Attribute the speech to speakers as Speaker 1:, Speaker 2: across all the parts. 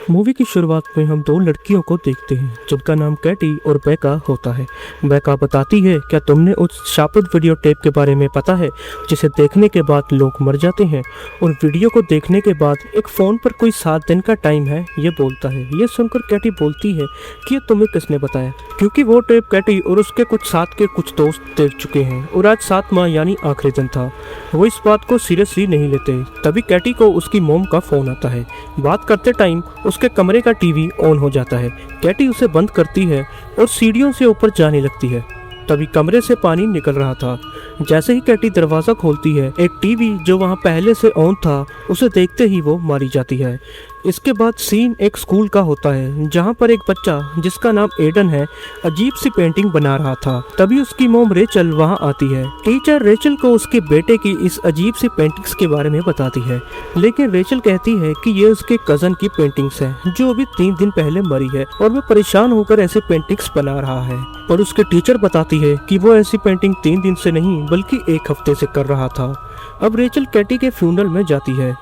Speaker 1: Movie की शुरुआत में हम दो लड़कियों को देखते हैं जिनका नाम कैटी और बेका होता है। बेका बताती है, क्या तुमने उस शापित वीडियो टेप के बारे में पता है जिसे देखने के बाद लोग मर जाते हैं और वीडियो को देखने के बाद एक फ़ोन पर कोई 7 दिन का टाइम है, ये बोलता है। ये सुनकर कैटी बोलती है कि ये तुम्हें किसने बताया, क्योंकि वो टेप कैटी और उसके साथ के कुछ दोस्त देख चुके हैं और आज 7वां यानी आखिरी दिन था। वो इस बात को सीरियसली नहीं लेते। तभी कैटी को उसकी मोम का फ़ोन आता है। बात करते टाइम उसके कमरे का टीवी ऑन हो जाता है। कैटी उसे बंद करती है और सीढ़ियों से ऊपर जाने लगती है। तभी कमरे से पानी निकल रहा था। जैसे ही कैटी दरवाज़ा खोलती है, एक टीवी जो वहाँ पहले से ऑन था उसे देखते ही वो मारी जाती है। इसके बाद सीन एक स्कूल का होता है जहाँ पर एक बच्चा जिसका नाम एडन है अजीब सी पेंटिंग बना रहा था। तभी उसकी मोम रेचल वहाँ आती है। टीचर रेचल को उसके बेटे की इस अजीब सी पेंटिंग्स के बारे में बताती है, लेकिन रेचल कहती है कि ये उसके कजन की पेंटिंग्स है जो अभी 3 दिन पहले मरी है और वो परेशान होकर ऐसे पेंटिंग्स बना रहा है। और उसके टीचर बताती है कि वो ऐसी पेंटिंग 3 दिन से नहीं बल्कि 1 हफ्ते से कर रहा था। अब रेचल कैटी के फ्यूनरल में जाती है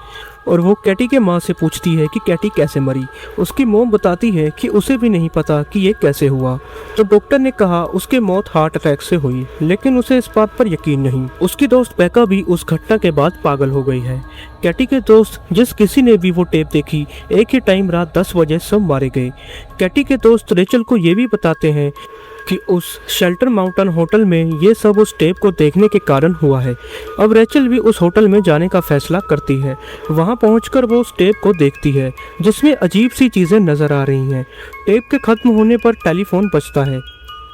Speaker 1: और वो कैटी के माँ से पूछती है कि कैटी कैसे मरी। उसकी मोम बताती है कि उसे भी नहीं पता कि ये कैसे हुआ। तो डॉक्टर ने कहा उसकी मौत हार्ट अटैक से हुई, लेकिन उसे इस बात पर यकीन नहीं। उसकी दोस्त बेका भी उस घटना के बाद पागल हो गई है। कैटी के दोस्त जिस किसी ने भी वो टेप देखी, एक ही टाइम रात 10 बजे सब मारे गए। कैटी के दोस्त रेचल को ये भी बताते हैं कि उस शेल्टर माउंटेन होटल में ये सब उस टेप को देखने के कारण हुआ है। अब रेचल भी उस होटल में जाने का फैसला करती है। वहाँ पहुंचकर वो उस टेप को देखती है जिसमें अजीब सी चीज़ें नज़र आ रही हैं। टेप के ख़त्म होने पर टेलीफोन बजता है।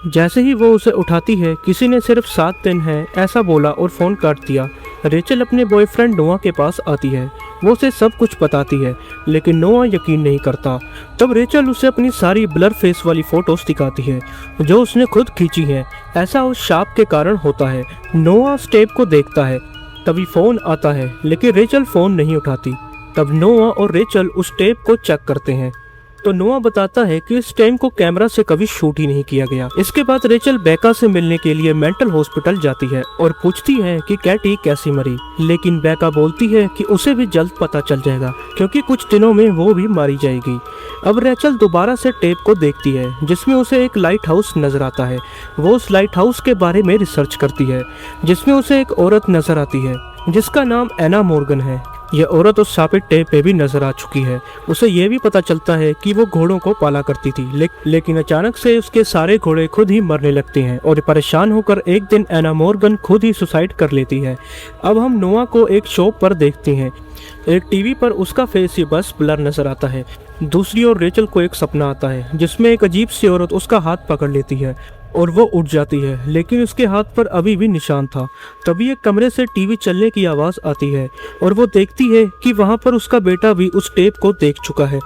Speaker 1: जैसे ही वो उसे उठाती है, किसी ने सिर्फ 7 दिन है ऐसा बोला और फ़ोन काट दिया। रेचल अपने बॉयफ्रेंड नोआ के पास आती है। वो उसे सब कुछ बताती है, लेकिन नोआ यकीन नहीं करता। तब रेचल उसे अपनी सारी ब्लर फेस वाली फ़ोटोज़ दिखाती है जो उसने खुद खींची है। ऐसा उस शाप के कारण होता है। नोआ उस टेप को देखता है। तभी फ़ोन आता है, लेकिन रेचल फ़ोन नहीं उठाती। तब नोआ और रेचल उस टेप को चेक करते हैं तो नोआ बताता है कि इस टाइम को कैमरा से कभी शूट ही नहीं किया गया। इसके बाद रेचल बेका से मिलने के लिए मेंटल हॉस्पिटल जाती है और पूछती है कि कैटी कैसी मरी, लेकिन बेका बोलती है कि उसे भी जल्द पता चल जाएगा क्योंकि कुछ दिनों में वो भी मारी जाएगी। अब रेचल दोबारा से टेप को देखती है जिसमें उसे एक लाइट हाउस नजर आता है। वो उस लाइट हाउस के बारे में रिसर्च करती है जिसमें उसे एक औरत नजर आती है जिसका नाम एना मॉर्गन है। यह औरत उस शापित टेप पे भी नजर आ चुकी है। उसे यह भी पता चलता है कि वो घोड़ों को पाला करती थी, लेकिन अचानक से उसके सारे घोड़े खुद ही मरने लगते हैं और परेशान होकर एक दिन एना मॉर्गन खुद ही सुसाइड कर लेती है। अब हम नोआ को एक शॉप पर देखते हैं। एक टीवी पर उसका फेस ही बस ब्लर नजर आता है। दूसरी ओर रेचल को एक सपना आता है जिसमें एक अजीब सी औरत उसका हाथ पकड़ लेती है और वो उठ जाती है, लेकिन उसके हाथ पर अभी भी निशान था। तभी एक कमरे से टीवी चलने की आवाज़ आती है और वो देखती है कि वहाँ पर उसका बेटा भी उस टेप को देख चुका है।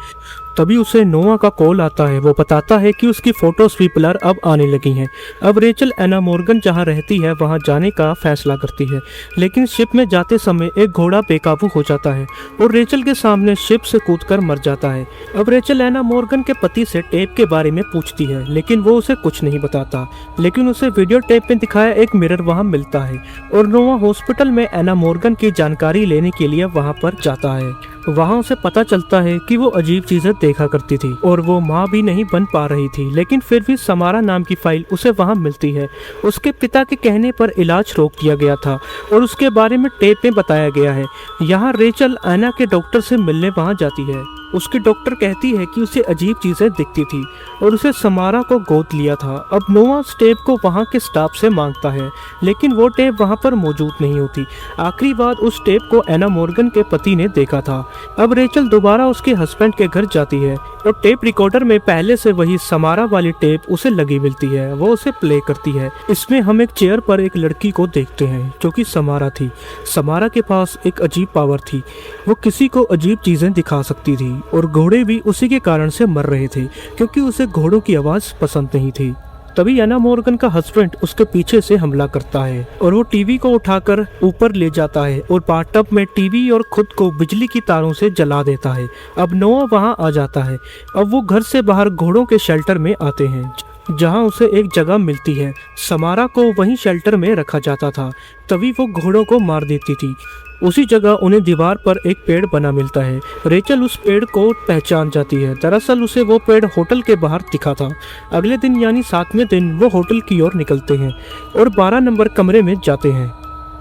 Speaker 1: तभी उसे नोआ का कॉल आता है। वो बताता है कि उसकी फोटोज भी ब्लर अब आने लगी हैं। अब रेचल एना मॉर्गन जहाँ रहती है वहाँ जाने का फैसला करती है, लेकिन शिप में जाते समय एक घोड़ा बेकाबू हो जाता है और रेचल के सामने शिप से कूदकर मर जाता है। अब रेचल एना मॉर्गन के पति से टेप के बारे में पूछती है, लेकिन वो उसे कुछ नहीं बताता। लेकिन उसे वीडियो टेप में दिखाया एक मिरर वहाँ मिलता है और नोआ हॉस्पिटल में एना मॉर्गन की जानकारी लेने के लिए वहाँ पर जाता है। वहाँ उसे पता चलता है कि वो अजीब चीजें देखा करती थी और वो माँ भी नहीं बन पा रही थी, लेकिन फिर भी समारा नाम की फाइल उसे वहाँ मिलती है। उसके पिता के कहने पर इलाज रोक दिया गया था और उसके बारे में टेप में बताया गया है। यहाँ रेचल एना के डॉक्टर से मिलने वहाँ जाती है। उसकी डॉक्टर कहती है कि उसे अजीब चीजें दिखती थी और उसे समारा को गोद लिया था। अब नोआ उस टेप को वहाँ के स्टाफ से मांगता है, लेकिन वो टेप वहाँ पर मौजूद नहीं होती। आखिरी बार उस टेप को एना मॉर्गन के पति ने देखा था। अब रेचल दोबारा उसके हस्बैंड के घर जाती है और टेप रिकॉर्डर में पहले से वही समारा वाली टेप उसे लगी मिलती है। वो उसे प्ले करती है। इसमें हम एक चेयर पर एक लड़की को देखते हैं जो कि समारा थी। समारा के पास एक अजीब पावर थी। वो किसी को अजीब चीजें दिखा सकती थी और घोड़े भी उसी के कारण से मर रहे थे क्योंकि उसे घोड़ों की आवाज पसंद नहीं थी। तभी एना मॉर्गन का हस्बैंड उसके पीछे से हमला करता है और वो टीवी को उठाकर ऊपर ले जाता है और बाथटब में टीवी और खुद को बिजली की तारों से जला देता है। अब नोआ वहां आ जाता है। अब वो घर से बाहर घोड़ों के शेल्टर में आते हैं जहां उसे एक जगह मिलती है। समारा को वहीं शेल्टर में रखा जाता था। तभी वो घोड़ों को मार देती थी। उसी जगह उन्हें दीवार पर एक पेड़ बना मिलता है। रेचल उस पेड़ को पहचान जाती है। दरअसल उसे वो पेड़ होटल के बाहर दिखा था। अगले दिन यानी 7वें दिन वो होटल की ओर निकलते हैं और 12 नंबर कमरे में जाते हैं।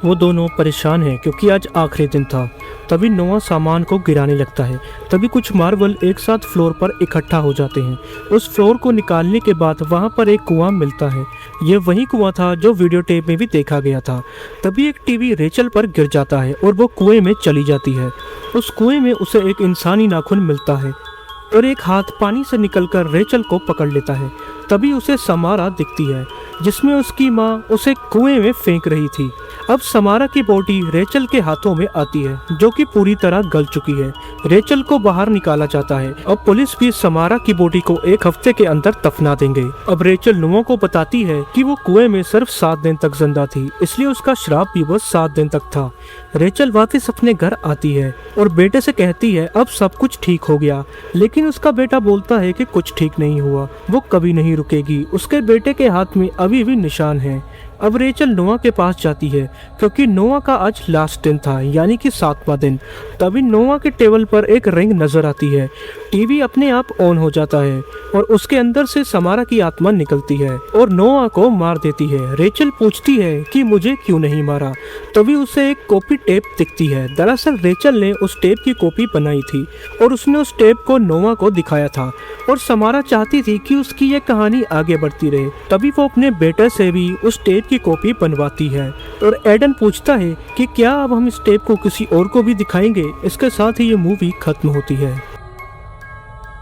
Speaker 1: वो दोनों परेशान हैं क्योंकि आज आखिरी दिन था। तभी नोआ सामान को गिराने लगता है। तभी कुछ मार्बल एक साथ फ्लोर पर इकट्ठा हो जाते हैं। उस फ्लोर को निकालने के बाद वहाँ पर एक कुआं मिलता है। ये वही कुआं था जो वीडियो टेप में भी देखा गया था। तभी एक टीवी रेचल पर गिर जाता है और वो कुएं में चली जाती है। उस कुएं में उसे एक इंसानी नाखून मिलता है और एक हाथ पानी से निकलकर रेचल को पकड़ लेता है। तभी उसे समारा दिखती है जिसमें उसकी माँ उसे कुएं में फेंक रही थी। अब समारा की बॉडी रेचल के हाथों में आती है जो कि पूरी तरह गल चुकी है। रेचल को बाहर निकाला जाता है। अब पुलिस भी समारा की बॉडी को 1 हफ्ते के अंदर दफना देंगे। अब रेचल नोआ को बताती है कि वो कुएं में सिर्फ 7 दिन तक जिंदा थी, इसलिए उसका श्राप भी बस 7 दिन तक था। रेचल वापस अपने घर आती है और बेटे से कहती है अब सब कुछ ठीक हो गया, लेकिन उसका बेटा बोलता है कि कुछ ठीक नहीं हुआ, वो कभी नहीं रुकेगी। उसके बेटे के हाथ में अभी भी निशान है। अब रेचल नोआ के पास जाती है क्योंकि नोआ का आज लास्ट दिन था यानी कि 7वां दिन। तभी नोआ के टेबल पर एक रिंग नजर आती है। टीवी अपने आप ऑन हो जाता है और उसके अंदर से समारा की आत्मा निकलती है और नोआ को मार देती है। रेचल पूछती है कि मुझे क्यों नहीं मारा। तभी उसे एक कॉपी टेप दिखती है। दरअसल रेचल ने उस टेप की कॉपी बनाई थी और उसने उस टेप को नोआ को दिखाया था और समारा चाहती थी कि उसकी ये कहानी आगे बढ़ती रहे। तभी वो अपने बेटे से भी उस टेप की कॉपी बनवाती है और एडन पूछता है कि क्या अब हम इस टेप को किसी और को भी दिखाएंगे। इसके साथ ही ये मूवी खत्म होती है।